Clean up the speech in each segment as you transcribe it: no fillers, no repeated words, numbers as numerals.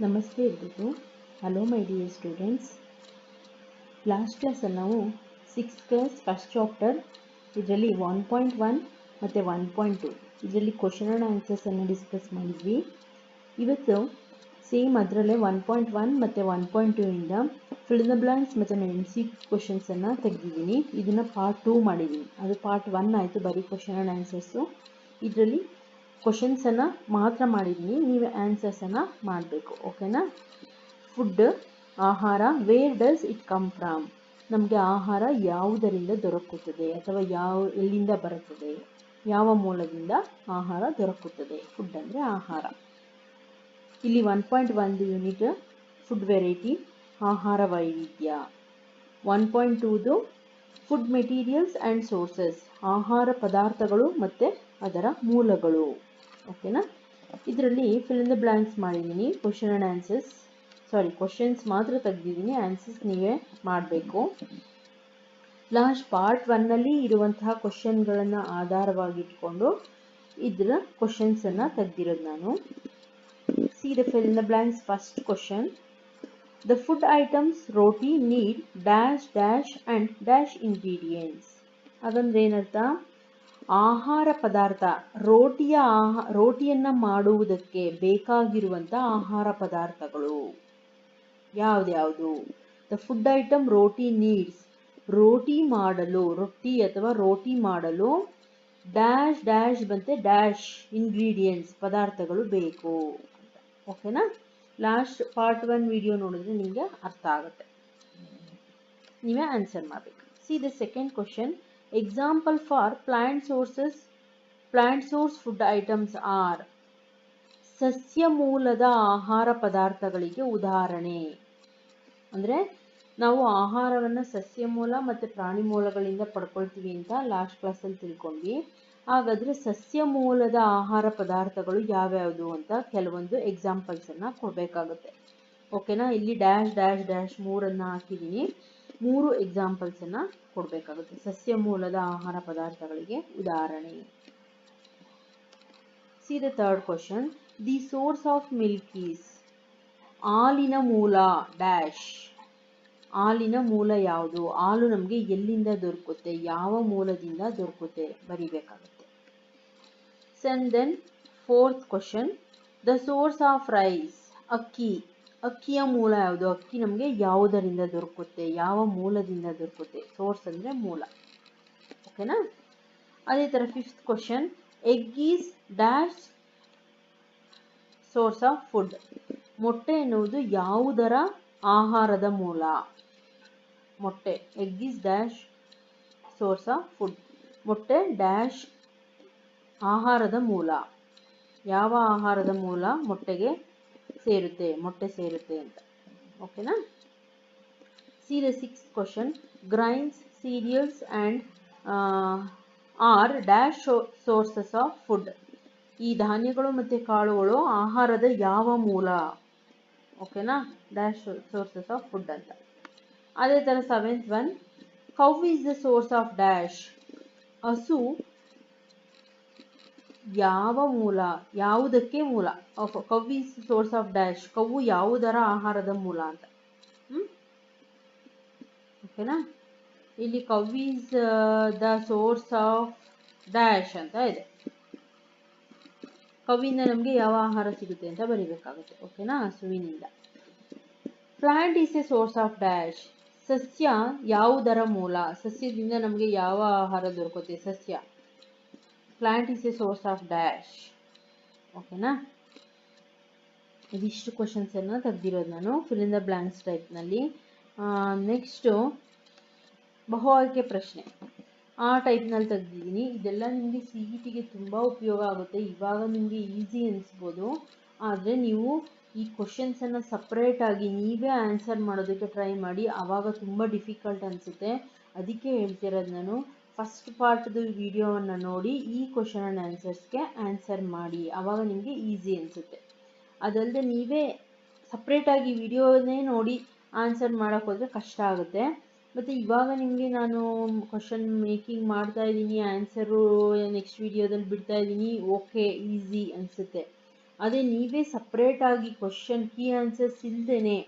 ನಮಸ್ತೆ ಎಲ್ರಿಗೂ. Hello my dear students. Last ಕ್ಲಾಸಲ್ಲಿ ನಾವು 6th ಕ್ಲಾಸ್ ಫಸ್ಟ್ ಚಾಪ್ಟರ್ ಇದರಲ್ಲಿ 1.1 ಮತ್ತು 1.2 ಇದರಲ್ಲಿ ಕ್ವಶನ್ ಆ್ಯಂಡ್ ಆನ್ಸರ್ಸನ್ನು ಡಿಸ್ಕಸ್ ಮಾಡಿದ್ವಿ. ಇವತ್ತು ಸೇಮ್ ಅದರಲ್ಲೇ 1.1 ಮತ್ತು 1.2 ಇಂದ ಫಿಲ್ ದ ಬ್ಲಾಂಕ್ಸ್ ಮತ್ತು MCQ ಕ್ವಶನ್ಸನ್ನು ತೆಗೆದಿದ್ದೀನಿ. ಇದನ್ನು ಪಾರ್ಟ್ 2 ಮಾಡಿದ್ದೀನಿ. ಅದು ಪಾರ್ಟ್ 1 ಆಯಿತು, ಬರೀ ಕ್ವಶನ್ ಆ್ಯಂಡ್ ಆನ್ಸರ್ಸು. ಇದರಲ್ಲಿ ಕ್ವಶನ್ಸನ್ನು ಮಾತ್ರ ಮಾಡಿದ್ದೀನಿ, ನೀವು ಆನ್ಸರ್ಸನ್ನು ಮಾಡಬೇಕು. ಓಕೆನಾ? ಫುಡ್, ಆಹಾರ, where does it come from? ನಮಗೆ ಆಹಾರ ಯಾವುದರಿಂದ ದೊರಕುತ್ತದೆ ಅಥವಾ ಎಲ್ಲಿಂದ ಬರುತ್ತದೆ, ಯಾವ ಮೂಲದಿಂದ ಆಹಾರ ದೊರಕುತ್ತದೆ? ಫುಡ್ ಅಂದರೆ ಆಹಾರ. ಇಲ್ಲಿ 1.1 ಯೂನಿಟ್ ಫುಡ್ ವೆರೈಟಿ, ಆಹಾರ ವೈವಿಧ್ಯ. 1.2 ಫುಡ್ ಮೆಟೀರಿಯಲ್ಸ್ ಆ್ಯಂಡ್ ಸೋರ್ಸಸ್, ಆಹಾರ ಪದಾರ್ಥಗಳು ಮತ್ತು ಅದರ ಮೂಲಗಳು. ಓಕೆನಾ? ಇದರಲ್ಲಿ ಫಿಲ್ ಇನ್ ದ ಬ್ಲಾಂಕ್ಸ್ ಮಾಡಿದ್ದೀನಿ. ಕ್ವಶನ್ ಆ್ಯಂಡ್ ಆನ್ಸರ್ಸ್, ಕ್ವಶನ್ಸ್ ಮಾತ್ರ ತೆಗೆದಿದ್ದೀನಿ, ಆನ್ಸರ್ಸ್ ನೀವೇ ಮಾಡಬೇಕು. ಲಾಸ್ಟ್ ಪಾರ್ಟ್ 1ನಲ್ಲಿ ಇರುವಂತಹ ಕ್ವಶನ್ಗಳನ್ನು ಆಧಾರವಾಗಿಟ್ಕೊಂಡು ಇದರ ಕ್ವಶನ್ಸನ್ನು ತೆಗೆದಿರೋದು ನಾನು. See the fill in the blanks. First question: the food items roti need dash dash and dash ingredients. ಹಾಗಂದ್ರೆ ಏನರ್ಥ? ಆಹಾರ ಪದಾರ್ಥ, ರೋಟಿಯನ್ನು ಮಾಡುವುದಕ್ಕೆ ಬೇಕಾಗಿರುವಂಥ ಆಹಾರ ಪದಾರ್ಥಗಳು ಯಾವುದ್ಯಾವುದು? The food item roti needs, ರೋಟಿ ಮಾಡಲು ಡ್ಯಾಶ್ ಡ್ಯಾಶ್ ಮತ್ತು ಡ್ಯಾಶ್ ಇಂಗ್ರೀಡಿಯೆಂಟ್ಸ್, ಪದಾರ್ಥಗಳು ಬೇಕು. ಓಕೆನಾ? ಲಾಸ್ಟ್ ಪಾರ್ಟ್ 1 ವಿಡಿಯೋ ನೋಡಿದ್ರೆ ನಿಮಗೆ ಅರ್ಥ ಆಗುತ್ತೆ. ನೀವೇ ಆನ್ಸರ್ ಮಾಡಬೇಕು. See the second question: example for plant source food items are. ಸಸ್ಯ ಮೂಲದ ಆಹಾರ ಪದಾರ್ಥಗಳಿಗೆ ಉದಾಹರಣೆ. ಅಂದರೆ ನಾವು ಆಹಾರವನ್ನು ಸಸ್ಯ ಮೂಲ ಮತ್ತು ಪ್ರಾಣಿ ಮೂಲಗಳಿಂದ ಪಡ್ಕೊಳ್ತೀವಿ ಅಂತ ಲಾಸ್ಟ್ ಕ್ಲಾಸಲ್ಲಿ ತಿಳ್ಕೊಂಡ್ವಿ. ಹಾಗಾದರೆ ಸಸ್ಯ ಮೂಲದ ಆಹಾರ ಪದಾರ್ಥಗಳು ಯಾವ್ಯಾವುದು ಅಂತ ಕೆಲವೊಂದು ಎಕ್ಸಾಂಪಲ್ಸನ್ನು ಕೊಡಬೇಕಾಗುತ್ತೆ. ಓಕೆನಾ? ಇಲ್ಲಿ ಡ್ಯಾಶ್ ಡ್ಯಾಶ್ ಡ್ಯಾಶ್ 3 ಹಾಕಿದ್ದೀನಿ. 3 ಎಕ್ಸಾಂಪಲ್ಸನ್ನು ಕೊಡಬೇಕಾಗುತ್ತೆ. ಸಸ್ಯ ಮೂಲದ ಆಹಾರ ಪದಾರ್ಥಗಳಿಗೆ ಉದಾಹರಣೆ. C the third question: the source of milk is. ಹಾಲಿನ ಮೂಲ ಡ್ಯಾಶ್. ಹಾಲಿನ ಮೂಲ ಯಾವುದು? ಹಾಲು ನಮಗೆ ಎಲ್ಲಿಂದ ದೊರಕುತ್ತೆ, ಯಾವ ಮೂಲದಿಂದ ದೊರಕುತ್ತೆ ಬರಿಬೇಕಾಗುತ್ತೆ. Then fourth question: the source of rice. ಅಕ್ಕಿಯ ಮೂಲ ಯಾವುದು? ಅಕ್ಕಿ ನಮಗೆ ಯಾವುದರಿಂದ ದೊರಕುತ್ತೆ, ಯಾವ ಮೂಲದಿಂದ ದೊರಕುತ್ತೆ? ಸೋರ್ಸ್ ಅಂದರೆ ಮೂಲ. ಓಕೆನಾ? ಅದೇ ಥರ fifth question: egg is dash source of food. ಮೊಟ್ಟೆ ಎನ್ನುವುದು ಯಾವುದರ ಆಹಾರದ ಮೂಲ? ಮೊಟ್ಟೆ. Egg is dash source of food. ಮೊಟ್ಟೆ ಡ್ಯಾಶ್ ಆಹಾರದ ಮೂಲ. ಯಾವ ಆಹಾರದ ಮೂಲ ಮೊಟ್ಟೆ ಸೇರುತ್ತೆ ಅಂತ. ಓಕೆನಾ? See the sixth question: grains, cereals and are dash sources of food. ಈ ಧಾನ್ಯಗಳು ಮತ್ತು ಕಾಳುಗಳು ಆಹಾರದ ಯಾವ ಮೂಲ? ಓಕೆನಾ? ಡ್ಯಾಶ್ ಸೋರ್ಸಸ್ ಆಫ್ ಫುಡ್ ಅಂತ. ಅದೇ ಥರ seventh one: cow is the source of dash. ಹಸು ಯಾವ ಮೂಲ, ಯಾವುದಕ್ಕೆ ಮೂಲ? Cow is source of dash. ಕೌವು ಯಾವುದರ ಆಹಾರದ ಮೂಲ ಅಂತ. ಓಕೆನಾ? ಇಲ್ಲಿ cow is the source of dash ಅಂತ ಇದೆ. ಕೌವಿಂದ ನಮಗೆ ಯಾವ ಆಹಾರ ಸಿಗುತ್ತೆ ಅಂತ ಬರೀಬೇಕಾಗುತ್ತೆ. ಓಕೆನಾ? ಹಸುವಿನಿಂದ. Plant is a source of dash. ಸಸ್ಯ ಯಾವುದರ ಮೂಲ? ಸಸ್ಯದಿಂದ ನಮಗೆ ಯಾವ ಆಹಾರ ದೊರಕುತ್ತೆ? ಸಸ್ಯ. Plant is a source of dash. ಓಕೆನಾ? ಇದಿಷ್ಟು ಕ್ವಶನ್ಸನ್ನು ತೆಗೆದಿರೋದು ನಾನು ಫಿಲ್ ಇನ್ ದ ಬ್ಲಾಂಕ್ಸ್ ಟೈಪ್ನಲ್ಲಿ. ನೆಕ್ಸ್ಟು ಬಹು ಆಯ್ಕೆ ಪ್ರಶ್ನೆ ಆ ಟೈಪ್ನಲ್ಲಿ ತೆಗೆದಿದ್ದೀನಿ. ಇದೆಲ್ಲ ನಿಮಗೆ CETಗೆ ತುಂಬ ಉಪಯೋಗ ಆಗುತ್ತೆ. ಇವಾಗ ನಿಮಗೆ ಈಸಿ ಅನಿಸ್ಬೋದು, ಆದರೆ ನೀವು ಈ ಕ್ವಶನ್ಸನ್ನು ಸಪ್ರೇಟಾಗಿ ನೀವೇ ಆನ್ಸರ್ ಮಾಡೋದಕ್ಕೆ ಟ್ರೈ ಮಾಡಿ. ಆವಾಗ ತುಂಬ ಡಿಫಿಕಲ್ಟ್ ಅನಿಸುತ್ತೆ. ಅದಕ್ಕೆ ಹೇಳ್ತಿರೋದು ನಾನು, ಫಸ್ಟ್ ಪಾರ್ಟ್ದು ವಿಡಿಯೋವನ್ನು ನೋಡಿ ಈ ಕ್ವಶನ್ ಆ್ಯಂಡ್ ಆನ್ಸರ್ಸ್ಗೆ ಆನ್ಸರ್ ಮಾಡಿ. ಆವಾಗ ನಿಮಗೆ ಈಸಿ ಅನಿಸುತ್ತೆ. ಅದಲ್ಲದೆ ನೀವೇ ಸಪ್ರೇಟಾಗಿ ವಿಡಿಯೋನೇ ನೋಡಿ ಆನ್ಸರ್ ಮಾಡೋಕ್ಕೆ ಹೋದರೆ ಕಷ್ಟ ಆಗುತ್ತೆ. ಮತ್ತು ಇವಾಗ ನಿಮಗೆ ನಾನು ಕ್ವಶನ್ ಮೇಕಿಂಗ್ ಮಾಡ್ತಾಯಿದ್ದೀನಿ, ಆನ್ಸರು ನೆಕ್ಸ್ಟ್ ವಿಡಿಯೋದಲ್ಲಿ ಬಿಡ್ತಾಯಿದ್ದೀನಿ. ಓಕೆ, ಈಸಿ ಅನಿಸುತ್ತೆ. ಅದೇ ನೀವೇ ಸಪ್ರೇಟಾಗಿ ಕ್ವಶನ್ ಕೀ ಆನ್ಸರ್ಸ್ ಇಲ್ಲದೇ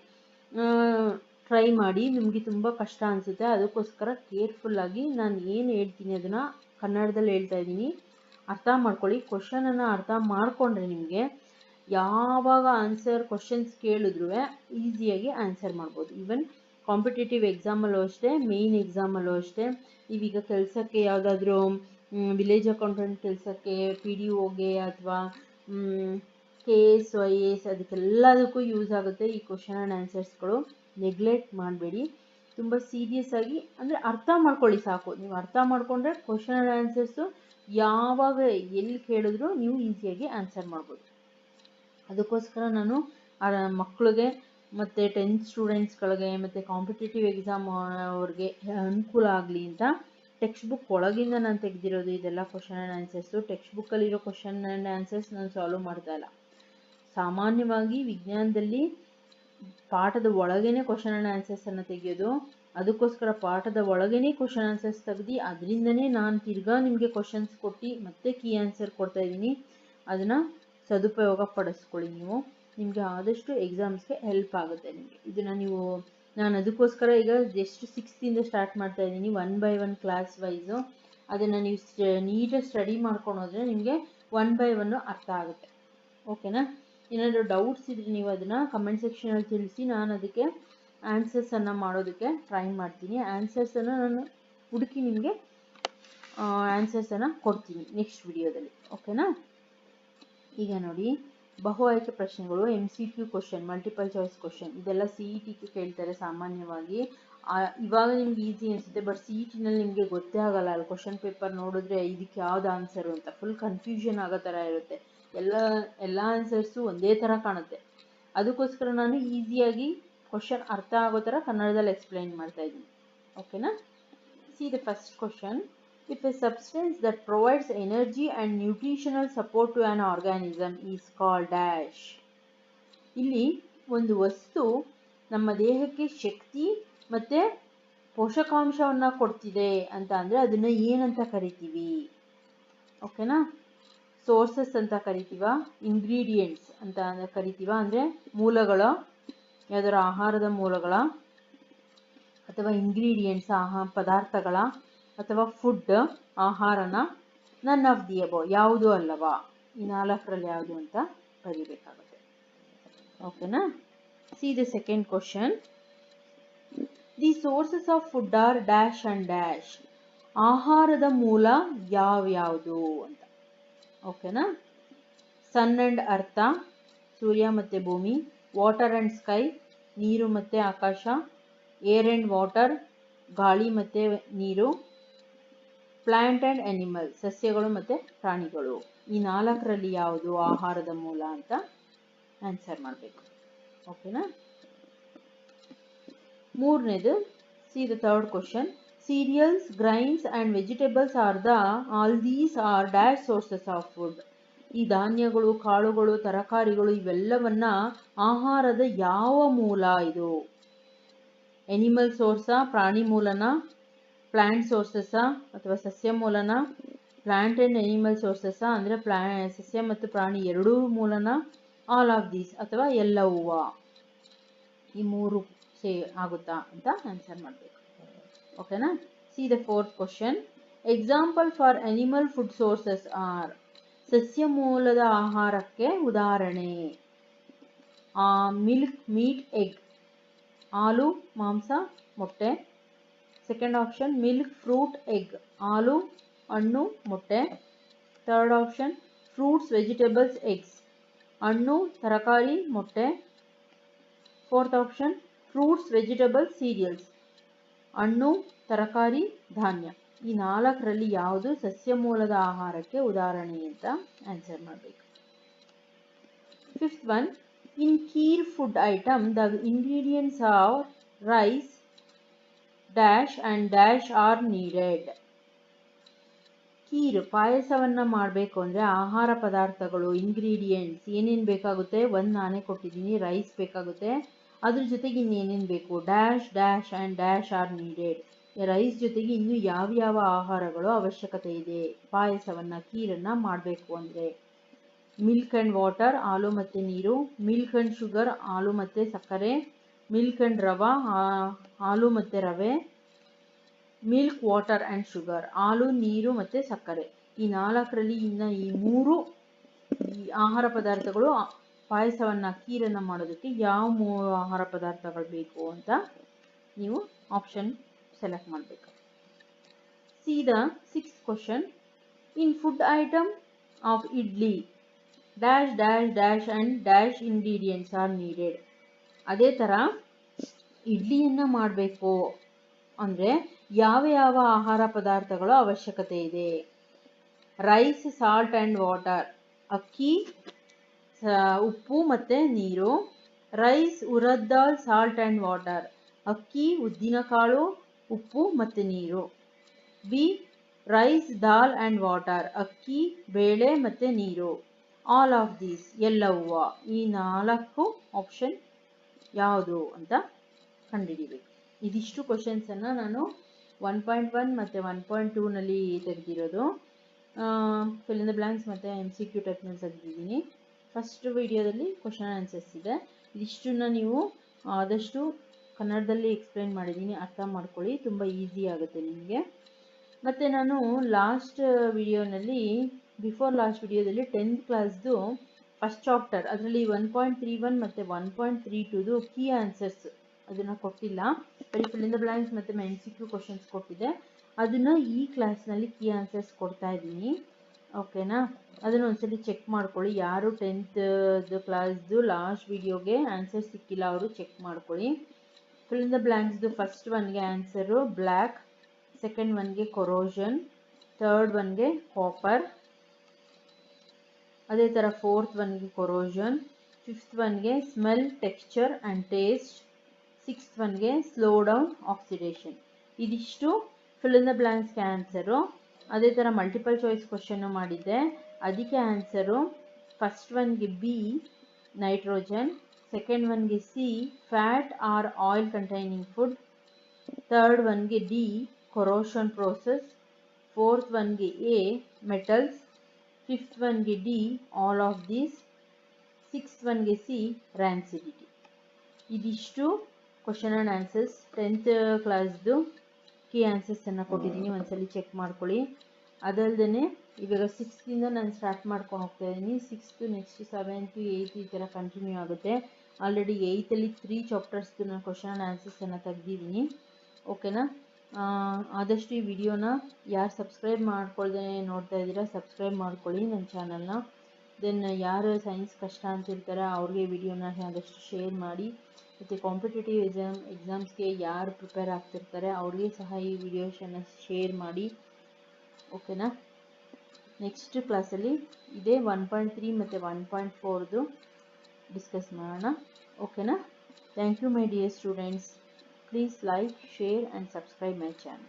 ಟ್ರೈ ಮಾಡಿ, ನಿಮಗೆ ತುಂಬ ಕಷ್ಟ ಅನಿಸುತ್ತೆ. ಅದಕ್ಕೋಸ್ಕರ ಕೇರ್ಫುಲ್ಲಾಗಿ ನಾನು ಏನು ಹೇಳ್ತೀನಿ ಅದನ್ನು ಕನ್ನಡದಲ್ಲಿ ಹೇಳ್ತಾ ಇದ್ದೀನಿ, ಅರ್ಥ ಮಾಡ್ಕೊಳ್ಳಿ. ಕ್ವಶನನ್ನು ಅರ್ಥ ಮಾಡಿಕೊಂಡ್ರೆ ನಿಮಗೆ ಯಾವಾಗ ಆನ್ಸರ್ ಕ್ವಶನ್ಸ್ ಕೇಳಿದ್ರೂ ಈಸಿಯಾಗಿ ಆನ್ಸರ್ ಮಾಡ್ಬೋದು. ಈವನ್ ಕಾಂಪಿಟೇಟಿವ್ ಎಕ್ಸಾಮಲ್ಲೂ ಅಷ್ಟೇ, ಮೇಯ್ನ್ ಎಕ್ಸಾಮಲ್ಲೂ ಅಷ್ಟೇ. ನೀವೀಗ ಕೆಲಸಕ್ಕೆ ಯಾವುದಾದ್ರೂ ವಿಲೇಜ್ ಅಕೌಂಟೆಂಟ್ ಕೆಲಸಕ್ಕೆ, PDOಗೆ ಅಥವಾ KS IAS ಅದಕ್ಕೆಲ್ಲದಕ್ಕೂ ಯೂಸ್ ಆಗುತ್ತೆ ಈ ಕ್ವಶನ್ ಆ್ಯಂಡ್ ಆನ್ಸರ್ಸ್ಗಳು. ನೆಗ್ಲೆಕ್ಟ್ ಮಾಡಬೇಡಿ, ತುಂಬ ಸೀರಿಯಸ್ ಆಗಿ ಅಂದರೆ ಅರ್ಥ ಮಾಡ್ಕೊಳ್ಳಿ ಸಾಕು. ನೀವು ಅರ್ಥ ಮಾಡಿಕೊಂಡ್ರೆ ಕ್ವಶನ್ ಆ್ಯಂಡ್ ಆನ್ಸರ್ಸು ಯಾವಾಗ ಎಲ್ಲಿ ಕೇಳಿದ್ರು ನೀವು ಈಸಿಯಾಗಿ ಆನ್ಸರ್ ಮಾಡ್ಬೋದು. ಅದಕ್ಕೋಸ್ಕರ ನಾನು ಮಕ್ಕಳಿಗೆ ಮತ್ತು 10th ಸ್ಟೂಡೆಂಟ್ಸ್ಗಳಿಗೆ ಮತ್ತು ಕಾಂಪಿಟೇಟಿವ್ ಎಕ್ಸಾಮ್ ಅವ್ರಿಗೆ ಅನುಕೂಲ ಆಗಲಿ ಅಂತ ಟೆಕ್ಸ್ಟ್ ಬುಕ್ ಒಳಗಿಂದ ನಾನು ತೆಗೆದಿರೋದು ಇದೆಲ್ಲ ಕ್ವಶನ್ ಆ್ಯಂಡ್ ಆನ್ಸರ್ಸು. ಟೆಕ್ಸ್ಟ್ ಬುಕ್ಕಲ್ಲಿರೋ ಕ್ವಶನ್ ಆ್ಯಂಡ್ ಆನ್ಸರ್ಸ್ ನಾನು ಸಾಲ್ವ್ ಮಾಡ್ತಾ ಇಲ್ಲ. ಸಾಮಾನ್ಯವಾಗಿ ವಿಜ್ಞಾನದಲ್ಲಿ ಪಾಠದ ಒಳಗೇನೆ ಕ್ವಶನ್ ಆ್ಯಂಡ್ ಆನ್ಸರ್ಸನ್ನು ತೆಗೆಯೋದು. ಅದಕ್ಕೋಸ್ಕರ ಪಾಠದ ಒಳಗೇನೆ ಕ್ವಶನ್ ಆನ್ಸರ್ಸ್ ತೆಗೆದು ಅದರಿಂದನೇ ನಾನು ತಿರ್ಗಾ ನಿಮಗೆ ಕ್ವಶನ್ಸ್ ಕೊಟ್ಟು ಮತ್ತೆ ಕೀ ಆನ್ಸರ್ ಕೊಡ್ತಾ ಇದ್ದೀನಿ. ಅದನ್ನು ಸದುಪಯೋಗ ಪಡಿಸ್ಕೊಳ್ಳಿ. ನಿಮಗೆ ಆದಷ್ಟು ಎಕ್ಸಾಮ್ಸ್ಗೆ ಹೆಲ್ಪ್ ಆಗುತ್ತೆ ನಿಮಗೆ ಇದನ್ನು ನಾನು ಅದಕ್ಕೋಸ್ಕರ ಈಗ ಜಸ್ಟ್ 6th ಸ್ಟಾರ್ಟ್ ಮಾಡ್ತಾ ಇದ್ದೀನಿ, 1 by 1 ಕ್ಲಾಸ್ ವೈಸು. ಅದನ್ನು ನೀವು ನೀಟಾಗಿ ಸ್ಟಡಿ ಮಾಡ್ಕೊಂಡು ಹೋದರೆ ನಿಮಗೆ 1 by 1 ಅರ್ಥ ಆಗುತ್ತೆ. ಓಕೆನಾ? ಏನಾದರೂ ಡೌಟ್ಸ್ ಇದ್ದರೆ ನೀವು ಅದನ್ನು ಕಮೆಂಟ್ ಸೆಕ್ಷನಲ್ಲಿ ತಿಳಿಸಿ, ನಾನು ಅದಕ್ಕೆ ಆನ್ಸರ್ಸನ್ನು ಮಾಡೋದಕ್ಕೆ ಟ್ರೈ ಮಾಡ್ತೀನಿ. ಆನ್ಸರ್ಸನ್ನು ನಾನು ಹುಡುಕಿ ನಿಮಗೆ ಆನ್ಸರ್ಸನ್ನು ಕೊಡ್ತೀನಿ ನೆಕ್ಸ್ಟ್ ವಿಡಿಯೋದಲ್ಲಿ. ಓಕೆನಾ? ಈಗ ನೋಡಿ, ಬಹು ಆಯ್ಕೆ ಪ್ರಶ್ನೆಗಳು, MCQ question, multiple choice question, ಇದೆಲ್ಲ CETಗೆ ಕೇಳ್ತಾರೆ ಸಾಮಾನ್ಯವಾಗಿ. ಇವಾಗ ನಿಮ್ಗೆ ಈಸಿ ಅನಿಸುತ್ತೆ, ಬಟ್ CETನಲ್ಲಿ ನಿಮಗೆ ಗೊತ್ತೇ ಆಗಲ್ಲ. ಅಲ್ಲಿ ಕ್ವಶನ್ ಪೇಪರ್ ನೋಡಿದ್ರೆ ಇದಕ್ಕೆ ಯಾವ್ದು ಆನ್ಸರು ಅಂತ ಫುಲ್ ಕನ್ಫ್ಯೂಷನ್ ಆಗೋ ಥರ ಇರುತ್ತೆ. ಎಲ್ಲ ಆನ್ಸರ್ಸು ಒಂದೇ ಥರ ಕಾಣುತ್ತೆ. ಅದಕ್ಕೋಸ್ಕರ ನಾನು ಈಸಿಯಾಗಿ ಕ್ವಶನ್ ಅರ್ಥ ಆಗೋ ಥರ ಕನ್ನಡದಲ್ಲಿ ಎಕ್ಸ್ಪ್ಲೈನ್ ಮಾಡ್ತಾ ಇದ್ದೀನಿ. ಓಕೆನಾ? See the first question. If a substance that provides energy and nutritional support to an organism is called dash. ಇಲ್ಲಿ ಒಂದು ವಸ್ತು ನಮ್ಮ ದೇಹಕ್ಕೆ ಶಕ್ತಿ ಮತ್ತು ಪೋಷಕಾಂಶವನ್ನು ಕೊಡ್ತಿದೆ ಅಂತ ಅಂದರೆ ಅದನ್ನು ಏನಂತ ಕರಿತೀವಿ? ಓಕೆನಾ? ಸೋರ್ಸಸ್ ಅಂತ ಕರಿತೀವ, ಇಂಗ್ರೀಡಿಯೆಂಟ್ಸ್ ಅಂತ ಕರಿತೀವ, ಅಂದರೆ ಮೂಲಗಳ, ಯಾವುದರ ಆಹಾರದ ಮೂಲಗಳ ಅಥವಾ ಇಂಗ್ರೀಡಿಯೆಂಟ್ಸ್ ಪದಾರ್ಥಗಳ ಅಥವಾ ಫುಡ್ ಆಹಾರನ, ನನ್ ಆಫ್ ದಿ ಅಬೌವ್ ಯಾವುದು ಅಲ್ಲವಾ, ಈ 4ರಲ್ಲಿ ಯಾವುದು ಅಂತ ಬರೀಬೇಕಾಗುತ್ತೆ. ಓಕೆನಾ? See the second question. The sources of food are dash and dash. ಆಹಾರದ ಮೂಲ ಯಾವ್ಯಾವುದು ಅಂತ. ಓಕೆನಾ? ಸನ್ ಅಂಡ್ ಅರ್ಥ, ಸೂರ್ಯ ಮತ್ತು ಭೂಮಿ. ವಾಟರ್ ಅಂಡ್ ಸ್ಕೈ, ನೀರು ಮತ್ತು ಆಕಾಶ. ಏರ್ ಅಂಡ್ ವಾಟರ್, ಗಾಳಿ ಮತ್ತು ನೀರು. ಪ್ಲಾಂಟ್ ಆ್ಯಂಡ್ ಅನಿಮಲ್, ಸಸ್ಯಗಳು ಮತ್ತು ಪ್ರಾಣಿಗಳು. ಈ 4ರಲ್ಲಿ ಯಾವುದು ಆಹಾರದ ಮೂಲ ಅಂತ ಆನ್ಸರ್ ಮಾಡಬೇಕು. ಓಕೆನಾ? ಮೂರನೇದು, C the third question. Serials, grains and vegetables all these are dash sources of food. ಈ ಧಾನ್ಯಗಳು, ಕಾಳುಗಳು, ತರಕಾರಿಗಳು ಇವೆಲ್ಲವನ್ನ ಆಹಾರದ ಯಾವ ಮೂಲ ಇದು? ಎನಿಮಲ್ ಸೋರ್ಸಾ, ಪ್ರಾಣಿ ಮೂಲನ? ಪ್ಲಾಂಟ್ ಸೋರ್ಸಸ್ಸಾ ಅಥವಾ ಸಸ್ಯ ಮೂಲನ? ಪ್ಲಾಂಟ್ ಆ್ಯಂಡ್ ಅನಿಮಲ್ ಸೋರ್ಸಸ್ಸಾ ಅಂದರೆ ಸಸ್ಯ ಮತ್ತು ಪ್ರಾಣಿ ಎರಡೂ ಮೂಲನ? ಆಲ್ ಆಫ್ ದೀಸ್ ಅಥವಾ ಎಲ್ಲವೂ? ಈ 3 ಆಗುತ್ತಾ ಅಂತ ಆನ್ಸರ್ ಮಾಡಬೇಕು. ಓಕೆನಾ? See the fourth question. Example for animal food sources are. ಸಸ್ಯ ಮೂಲದ ಆಹಾರಕ್ಕೆ ಉದಾಹರಣೆ. Milk, meat, egg. ಹಾಲು, ಮಾಂಸ, ಮೊಟ್ಟೆ. Second option milk, fruit, egg. ಹಾಲು, ಹಣ್ಣು, ಮೊಟ್ಟೆ. Third option fruits, vegetables, eggs. ಹಣ್ಣು, ತರಕಾರಿ, ಮೊಟ್ಟೆ. Fourth option fruits, vegetables, cereals. ಹಣ್ಣು, ತರಕಾರಿ, ಧಾನ್ಯ. ಈ 4ರಲ್ಲಿ ಯಾವುದು ಸಸ್ಯ ಮೂಲದ ಆಹಾರಕ್ಕೆ ಉದಾಹರಣೆ ಅಂತ ಆನ್ಸರ್ ಮಾಡಬೇಕು. Fifth one. In kheer food item the ingredients are rice dash and dash are needed. Kheer ಪಾಯಸವನ್ನು ಮಾಡಬೇಕು ಅಂದರೆ ಆಹಾರ ಪದಾರ್ಥಗಳು, ಇಂಗ್ರೀಡಿಯೆಂಟ್ಸ್ ಏನೇನು ಬೇಕಾಗುತ್ತೆ? ಒಂದು ನಾನೇ ಕೊಟ್ಟಿದ್ದೀನಿ, ರೈಸ್ ಬೇಕಾಗುತ್ತೆ. ಅದ್ರ ಜೊತೆಗೆ ಇನ್ನೇನೇನು ಬೇಕು? Dash dash and dash are needed. Rice ಜೊತೆಗೆ ಇನ್ನೂ ಯಾವ್ಯಾವ ಆಹಾರಗಳು ಅವಶ್ಯಕತೆ ಇದೆ ಪಾಯಸವನ್ನು, ಕೀರನ್ನು ಮಾಡಬೇಕು ಅಂದರೆ? ಮಿಲ್ಕ್ ಆ್ಯಂಡ್ ವಾಟರ್ ಹಾಲು ಮತ್ತು ನೀರು, ಮಿಲ್ಕ್ ಆ್ಯಂಡ್ ಶುಗರ್ ಹಾಲು ಮತ್ತು ಸಕ್ಕರೆ, ಮಿಲ್ಕ್ ಆ್ಯಂಡ್ ರವಾ ಹಾಲು ಮತ್ತು ರವೆ, ಮಿಲ್ಕ್ ವಾಟರ್ ಆ್ಯಂಡ್ ಶುಗರ್ ಹಾಲು ನೀರು ಮತ್ತು ಸಕ್ಕರೆ. ಈ 4ರಲ್ಲಿ ಇನ್ನು ಈ 3 ಈ ಆಹಾರ ಪದಾರ್ಥಗಳು ಪಾಯಸವನ್ನು ಖೀರನ್ನು ಮಾಡೋದಕ್ಕೆ ಯಾವ 3 ಆಹಾರ ಪದಾರ್ಥಗಳು ಬೇಕು ಅಂತ ನೀವು ಆಪ್ಷನ್ ಸೆಲೆಕ್ಟ್ ಮಾಡಬೇಕು. See the 6th question. In food item of idli dash dash dash and dash ingredients are needed. ಅದೇ ಥರ ಇಡ್ಲಿಯನ್ನು ಮಾಡಬೇಕು ಅಂದರೆ ಯಾವ ಯಾವ ಆಹಾರ ಪದಾರ್ಥಗಳ ಅವಶ್ಯಕತೆ ಇದೆ? ರೈಸ್, ಸಾಲ್ಟ್ ಆ್ಯಂಡ್ ವಾಟರ್, ಅಕ್ಕಿ, ಉಪ್ಪು ಮತ್ತು ನೀರು. Rice, urad dal, salt and water, ಅಕ್ಕಿ, ಉದ್ದಿನಕಾಳು, ಉಪ್ಪು ಮತ್ತು ನೀರು. B rice, dal and water, ಅಕ್ಕಿ, ಬೇಳೆ ಮತ್ತು ನೀರು. ಆಲ್ ಆಫ್ ದೀಸ್ ಎಲ್ಲವೂ. ಈ 4 ಆಪ್ಷನ್ ಯಾವುದು ಅಂತ ಕಂಡುಹಿಡಿಬೇಕು. ಇದಿಷ್ಟು ಕ್ವಶನ್ಸನ್ನು ನಾನು 1.1 ಮತ್ತು 1.2ನಲ್ಲಿ ತೆಗೆದಿರೋದು. ಫಿಲ್ ಇನ್ ದ ಬ್ಲ್ಯಾಂಕ್ಸ್ ಮತ್ತು MCQ ಟೈಪ್ನಲ್ಲಿ ತೆಗೆದಿದ್ದೀನಿ. ಫಸ್ಟ್ ವಿಡಿಯೋದಲ್ಲಿ ಕ್ವಶನ್ ಆನ್ಸರ್ಸ್ ಇದೆ. ಇದಿಷ್ಟನ್ನು ನೀವು ಆದಷ್ಟು ಕನ್ನಡದಲ್ಲಿ ಎಕ್ಸ್ಪ್ಲೇನ್ ಮಾಡಿದ್ದೀನಿ, ಅರ್ಥ ಮಾಡ್ಕೊಳ್ಳಿ, ತುಂಬ ಈಸಿ ಆಗುತ್ತೆ ನಿಮಗೆ. ಮತ್ತು ನಾನು ಲಾಸ್ಟ್ ವಿಡಿಯೋನಲ್ಲಿ ಬಿಫೋರ್ ಲಾಸ್ಟ್ ವಿಡಿಯೋದಲ್ಲಿ 10th ಕ್ಲಾಸ್ದು ಫಸ್ಟ್ ಚಾಪ್ಟರ್ ಅದರಲ್ಲಿ 1.31 ಮತ್ತು 1.32ದು ಕೀ ಆನ್ಸರ್ಸ್ ಅದನ್ನು ಕೊಟ್ಟಿಲ್ಲ, ಬರೀ ಫಿಲ್ ಇನ್ ದ ಬ್ಲ್ಯಾಂಕ್ಸ್ ಮತ್ತು MCQ ಕ್ವಶನ್ಸ್ ಕೊಟ್ಟಿದೆ. ಅದನ್ನು ಈ ಕ್ಲಾಸ್ನಲ್ಲಿ ಕೀ ಆನ್ಸರ್ಸ್ ಕೊಡ್ತಾ ಇದ್ದೀನಿ, ಓಕೆನಾ? ಅದನ್ನು ಒಂದ್ಸಲಿ ಚೆಕ್ ಮಾಡ್ಕೊಳ್ಳಿ. ಯಾರು 10th ಕ್ಲಾಸ್ದು ಲಾಸ್ಟ್ ವಿಡಿಯೋಗೆ ಆನ್ಸರ್ ಸಿಕ್ಕಿಲ್ಲ ಅವರು ಚೆಕ್ ಮಾಡ್ಕೊಳ್ಳಿ. ಫಿಲ್ ಇನ್ ದ ಬ್ಲ್ಯಾಂಕ್ಸ್ದು ಫಸ್ಟ್ ಒನ್ಗೆ ಆನ್ಸರು ಬ್ಲ್ಯಾಕ್, ಸೆಕೆಂಡ್ ಒನ್ಗೆ ಕೊರೋಷನ್, ಥರ್ಡ್ ಒನ್ಗೆ ಕಾಪರ್, ಅದೇ ಥರ ಫೋರ್ತ್ ಒನ್ಗೆ ಕೊರೋಷನ್, ಫಿಫ್ತ್ ಒನ್ಗೆ smell, texture and taste, sixth ಒನ್ಗೆ ಸ್ಲೋ ಡೌನ್ ಆಕ್ಸಿಡೇಷನ್. ಇದಿಷ್ಟು ಫಿಲ್ ಇನ್ ದ ಬ್ಲ್ಯಾಂಕ್ಸ್ಗೆ ಆನ್ಸರು. ಅದೇ ಥರ ಮಲ್ಟಿಪಲ್ ಚಾಯ್ಸ್ ಕ್ವಶನ್ನು ಮಾಡಿದ್ದೆ, ಅದಕ್ಕೆ ಆನ್ಸರು ಫಸ್ಟ್ ಒನ್ಗೆ ಬಿ ನೈಟ್ರೋಜನ್, ಸೆಕೆಂಡ್ ಒನ್ಗೆ C fat or oil containing food, third ಒನ್ಗೆ ಡಿ ಕೊರೋಷನ್ ಪ್ರೋಸೆಸ್, ಫೋರ್ತ್ ಒನ್ಗೆ A metals, fifth ಒನ್ಗೆ D all of these, sixth ಒನ್ಗೆ ಸಿ ರ್ಯಾನ್ಸಿಡಿಟಿ. ಇದಿಷ್ಟು ಕ್ವಶನ್ ಆ್ಯಂಡ್ ಆನ್ಸರ್ಸ್ 10th ಕ್ಲಾಸ್ದು key ಆನ್ಸರ್ಸನ್ನು ಕೊಟ್ಟಿದ್ದೀನಿ, ಒಂದ್ಸಲಿ ಚೆಕ್ ಮಾಡ್ಕೊಳ್ಳಿ. ಅದಲ್ಲದೆ ಇವಾಗ 6th ನಾನು ಸ್ಟಾರ್ಟ್ ಮಾಡ್ಕೊಂಡು ಹೋಗ್ತಾ ಇದ್ದೀನಿ. 6th ನೆಕ್ಸ್ಟ್ 7th 8th ಈ ಥರ ಕಂಟಿನ್ಯೂ ಆಗುತ್ತೆ. ಆಲ್ರೆಡಿ 8th 3 ಚಾಪ್ಟರ್ಸ್ದು ನಾನು ಕ್ವಶನ್ ಆ್ಯಂಡ್ ಆನ್ಸರ್ಸನ್ನು ತೆಗೆದಿದ್ದೀನಿ, ಓಕೆನಾ? ಆದಷ್ಟು ಈ ವಿಡಿಯೋನ ಯಾರು ಸಬ್ಸ್ಕ್ರೈಬ್ ಮಾಡ್ಕೊಳ್ದೆ ನೋಡ್ತಾ ಇದ್ದೀರಾ ಸಬ್ಸ್ಕ್ರೈಬ್ ಮಾಡ್ಕೊಳ್ಳಿ ನನ್ನ ಚಾನಲ್ನ. ದೆನ್ ಯಾರು ಸೈನ್ಸ್ ಕಷ್ಟ ಅಂತಿರ್ತಾರೆ ಅವ್ರಿಗೆ ವಿಡಿಯೋನ ಆದಷ್ಟು ಶೇರ್ ಮಾಡಿ. ಮತ್ತು ಕಾಂಪಿಟೇಟಿವ್ ಎಕ್ಸಾಮ್ಸ್ಗೆ ಯಾರು ಪ್ರಿಪೇರ್ ಆಗ್ತಿರ್ತಾರೆ ಅವ್ರಿಗೆ ಸಹ ಈ ವಿಡಿಯೋಸನ್ನು ಶೇರ್ ಮಾಡಿ, ಓಕೆನಾ? ನೆಕ್ಸ್ಟ್ ಕ್ಲಾಸಲ್ಲಿ ಇದೇ 1.3 ಮತ್ತು 1.4ದು ಡಿಸ್ಕಸ್ ಮಾಡೋಣ, ಓಕೆನಾ? Thank you my dear students. Please like, share and subscribe my channel.